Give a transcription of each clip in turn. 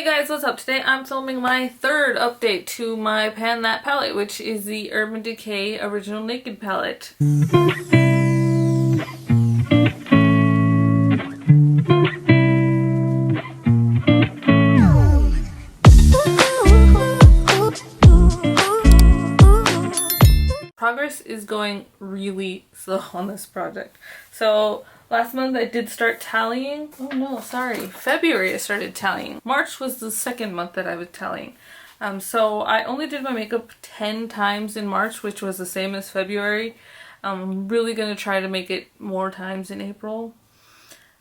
guys, what's up? Today I'm filming my third update to my Pan That palette, which is the Urban Decay Original Naked palette. Progress is going really slow on this project. So last month I did start tallying. Oh no, sorry. February I started tallying. March was the second month that I was tallying. So I only did my makeup 10 times in March, which was the same as February. I'm really going to try to make it more times in April.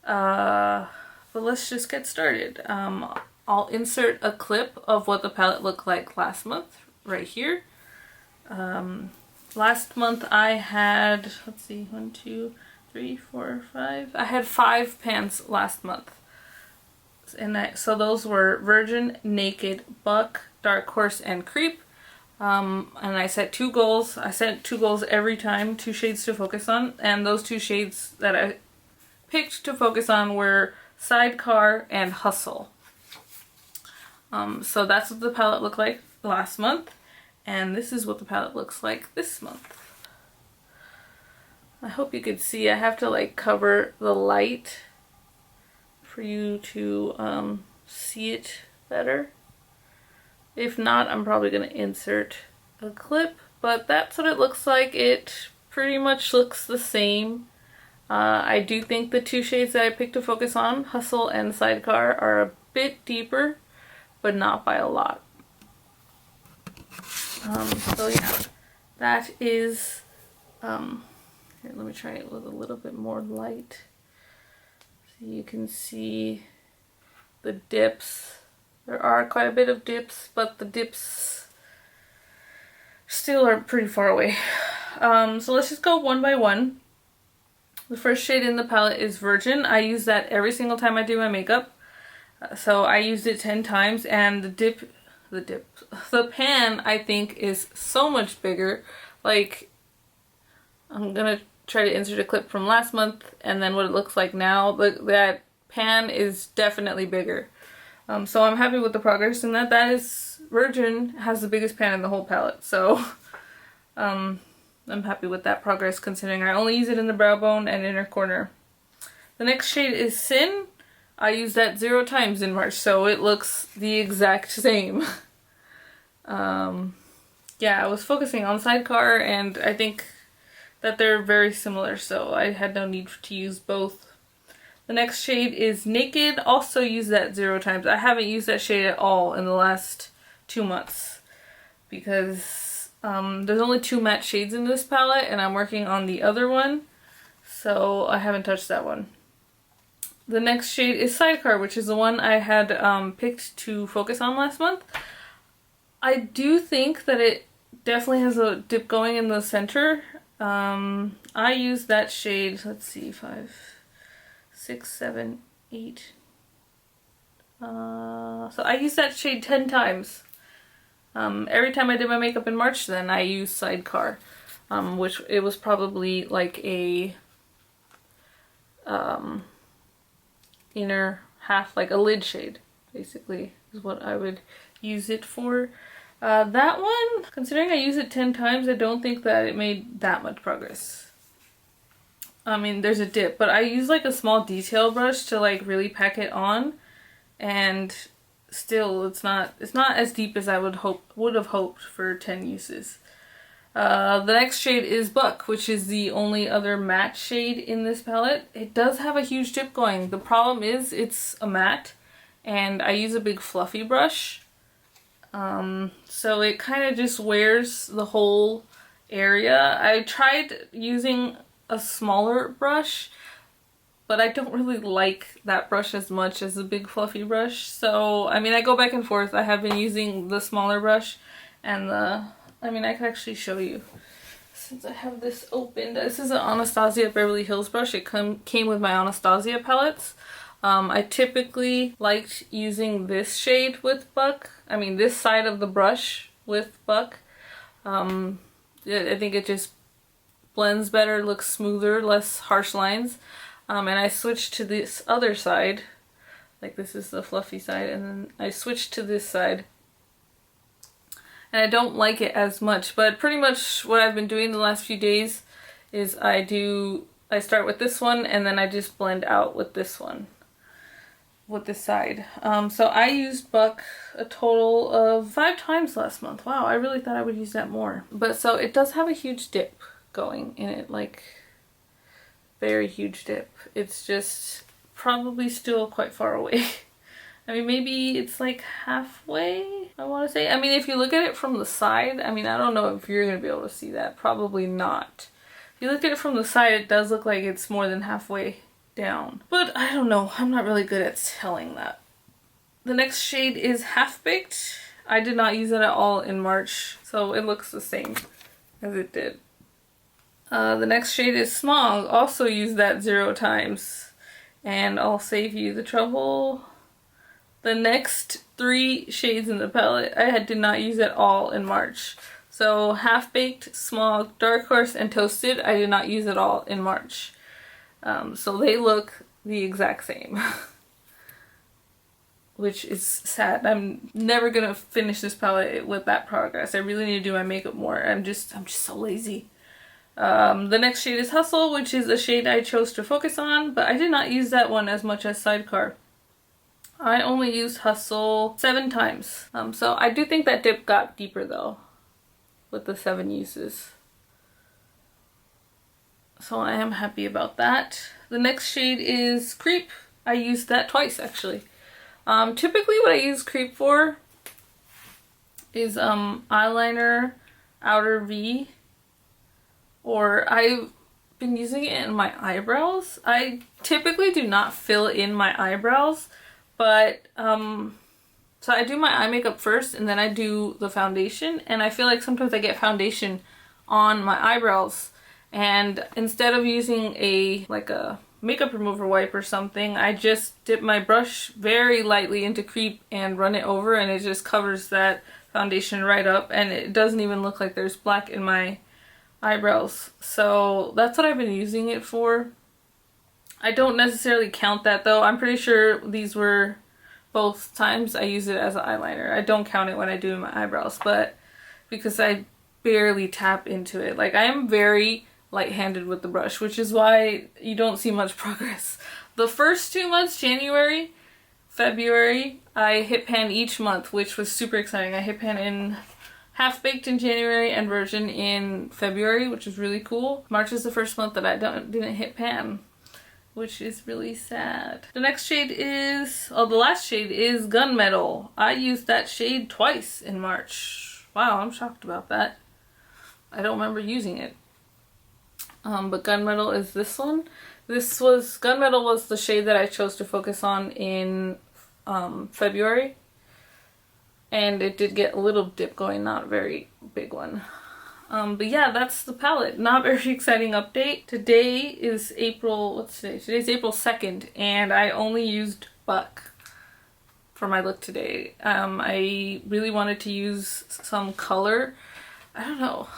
But let's just get started. I'll insert a clip of what the palette looked like last month right here. Last month I had, let's see, 1, 2, 3, 4, 5. I had 5 pans last month. And so those were Virgin, Naked, Buck, Dark Horse, and Creep. And I set 2 goals. I set 2 goals every time, 2 shades to focus on. And those 2 shades that I picked to focus on were Sidecar and Hustle. So that's what the palette looked like last month. And this is what the palette looks like this month. I hope you could see. I have to like cover the light for you to see it better. If not, I'm probably going to insert a clip. But that's what it looks like. It pretty much looks the same. I do think the 2 shades that I picked to focus on, Hustle and Sidecar, are a bit deeper, but not by a lot. So yeah, that is, here, let me try it with a little bit more light. So you can see the dips. There are quite a bit of dips, but the dips still are pretty far away. So let's just go one by one. The first shade in the palette is Virgin. I use that every single time I do my makeup. So I used it 10 times, and the pan I think is so much bigger. Like, I'm gonna try to insert a clip from last month and then what it looks like now. That pan is definitely bigger. So I'm happy with the progress in that. That is, Virgin has the biggest pan in the whole palette. So I'm happy with that progress considering I only use it in the brow bone and inner corner. The next shade is Sin. I used that 0 times in March, so it looks the exact same. Yeah, I was focusing on Sidecar, and I think that they're very similar, so I had no need to use both. The next shade is Naked. Also used that 0 times. I haven't used that shade at all in the last 2 months because there's only 2 matte shades in this palette, and I'm working on the other one, so I haven't touched that one. The next shade is Sidecar, which is the one I had picked to focus on last month. I do think that it definitely has a dip going in the center. I used that shade, let's see, 5, 6, 7, 8. So I used that shade 10 times. Every time I did my makeup in March, then I used Sidecar, which it was probably like a inner half, like a lid shade, basically, is what I would use it for. That one, considering I use it 10 times, I don't think that it made that much progress. I mean, there's a dip, but I use like a small detail brush to like really pack it on, and still it's not as deep as I would have hoped for 10 uses. The next shade is Buck, which is the only other matte shade in this palette. It does have a huge dip going. The problem is it's a matte, and I use a big fluffy brush. So it kind of just wears the whole area. I tried using a smaller brush, but I don't really like that brush as much as the big fluffy brush. So, I mean, I go back and forth. I have been using the smaller brush and I mean, I could actually show you since I have this open. This is an Anastasia Beverly Hills brush. It came with my Anastasia palettes. I typically liked using this shade with Buck. I mean, this side of the brush with Buck. I think it just blends better, looks smoother, less harsh lines. And I switched to this other side, Like this is the fluffy side, and then I switched to this side. And I don't like it as much, but pretty much what I've been doing the last few days is I start with this one and then I just blend out with this one, with this side. So I used Buck a total of 5 times last month. Wow, I really thought I would use that more. But so it does have a huge dip going in it, like very huge dip. It's just probably still quite far away. I mean, maybe it's like halfway, I want to say. I mean, if you look at it from the side, I mean, I don't know if you're going to be able to see that. Probably not. If you look at it from the side, it does look like it's more than halfway down. But I don't know. I'm not really good at telling that. The next shade is Half Baked. I did not use it at all in March, so it looks the same as it did. The next shade is Smog. Also used that 0 times. And I'll save you the trouble. The next 3 shades in the palette I did not use at all in March. So Half Baked, Smog, Dark Horse, and Toasted I did not use at all in March. So they look the exact same. Which is sad. I'm never gonna finish this palette with that progress. I really need to do my makeup more. I'm just so lazy. The next shade is Hustle, which is a shade I chose to focus on, but I did not use that one as much as Sidecar. I only used Hustle 7 times. So I do think that dip got deeper though, with the 7 uses. So I am happy about that. The next shade is Creep. I used that twice actually. Typically what I use Creep for is eyeliner, outer V, or I've been using it in my eyebrows. I typically do not fill in my eyebrows, but so I do my eye makeup first and then I do the foundation, and I feel like sometimes I get foundation on my eyebrows, and instead of using a makeup remover wipe or something, I just dip my brush very lightly into Creep and run it over, and it just covers that foundation right up, and it doesn't even look like there's black in my eyebrows. So that's what I've been using it for. I don't necessarily count that though. I'm pretty sure these were both times I use it as an eyeliner. I don't count it when I do my eyebrows, but because I barely tap into it. Like, I am very light-handed with the brush, which is why you don't see much progress. The first 2 months, January, February, I hit pan each month, which was super exciting. I hit pan in Half Baked in January and Virgin in February, which is really cool. March is the first month that I didn't hit pan, which is really sad. The next shade is, the last shade is Gunmetal. I used that shade twice in March. Wow, I'm shocked about that. I don't remember using it. But Gunmetal is this one. Gunmetal was the shade that I chose to focus on in February. And it did get a little dip going, not a very big one. But yeah, that's the palette. Not very exciting update. Today is April, what's today? Today's April 2nd, and I only used Buck for my look today. I really wanted to use some color. I don't know.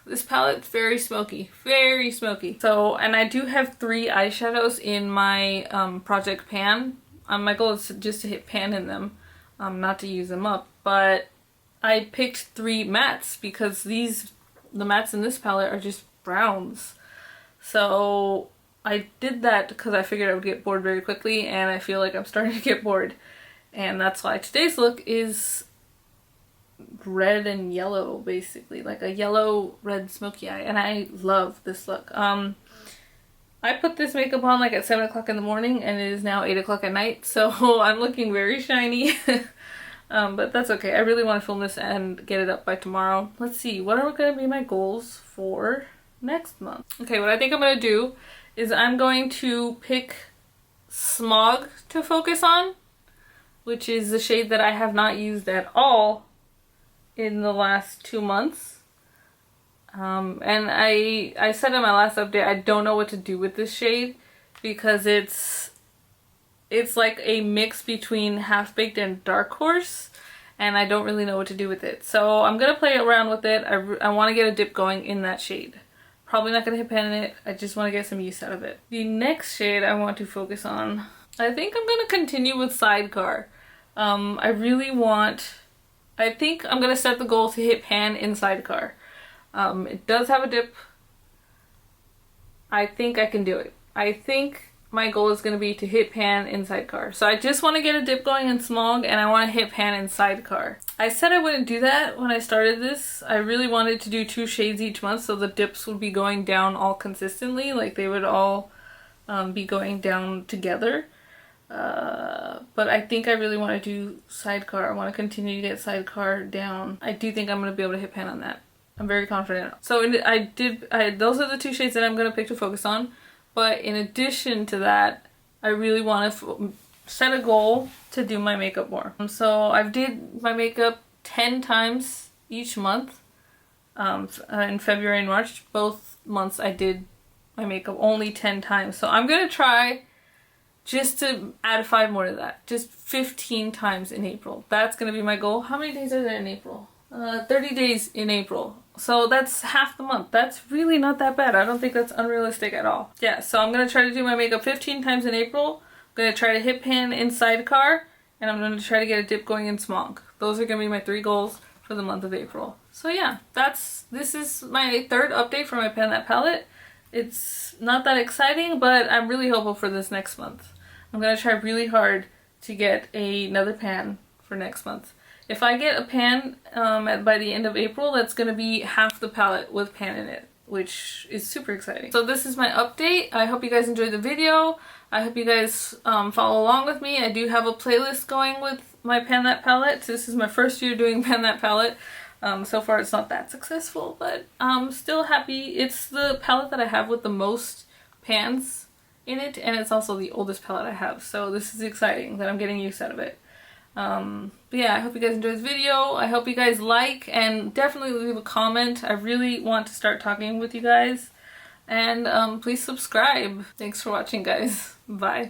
This palette's very smoky. Very smoky. So, and I do have 3 eyeshadows in my project pan. My goal is just to hit pan in them, not to use them up. But I picked 3 mattes because the mattes in this palette are just browns. So I did that because I figured I would get bored very quickly, and I feel like I'm starting to get bored. And that's why today's look is red and yellow, basically. Like a yellow red smoky eye. And I love this look. I put this makeup on like at 7 o'clock in the morning, and it is now 8 o'clock at night. So I'm looking very shiny. But that's okay. I really want to film this and get it up by tomorrow. Let's see, what are going to be my goals for next month? Okay, what I think I'm going to do is I'm going to pick Smog to focus on, which is the shade that I have not used at all in the last 2 months. And I said in my last update, I don't know what to do with this shade because it's like a mix between Half Baked and Dark Horse, and I don't really know what to do with it. So I'm gonna play around with it. I want to get a dip going in that shade. Probably not gonna hit pan in it. I just want to get some use out of it. The next shade I want to focus on, I think I'm gonna continue with Sidecar. I think I'm gonna set the goal to hit pan in Sidecar. It does have a dip. I think I can do it. I think my goal is going to be to hit pan in Sidecar. So I just want to get a dip going in Smog, and I want to hit pan in Sidecar. I said I wouldn't do that when I started this. I really wanted to do 2 shades each month so the dips would be going down all consistently, like they would all be going down together. But I think I really want to do Sidecar. I want to continue to get Sidecar down. I do think I'm going to be able to hit pan on that. I'm very confident. So those are the 2 shades that I'm going to pick to focus on. But in addition to that, I really want to set a goal to do my makeup more. So I've did my makeup 10 times each month. In February and March, both months I did my makeup only 10 times. So I'm going to try just to add 5 more to that. Just 15 times in April. That's going to be my goal. How many days are there in April? 30 days in April. So that's half the month. That's really not that bad. I don't think that's unrealistic at all. Yeah, so I'm going to try to do my makeup 15 times in April. I'm going to try to hit pan in Sidecar. And I'm going to try to get a dip going in Smog. Those are going to be my 3 goals for the month of April. So yeah, this is my 3rd update for my Pan That palette. It's not that exciting, but I'm really hopeful for this next month. I'm going to try really hard to get another pan for next month. If I get a pan by the end of April, that's going to be half the palette with pan in it, which is super exciting. So this is my update. I hope you guys enjoyed the video. I hope you guys follow along with me. I do have a playlist going with my Pan That palette. This is my first year doing Pan That palette. So far it's not that successful, but I'm still happy. It's the palette that I have with the most pans in it, and it's also the oldest palette I have. So this is exciting that I'm getting use out of it. But yeah, I hope you guys enjoyed this video. I hope you guys like, and definitely leave a comment. I really want to start talking with you guys. And please subscribe. Thanks for watching, guys. Bye.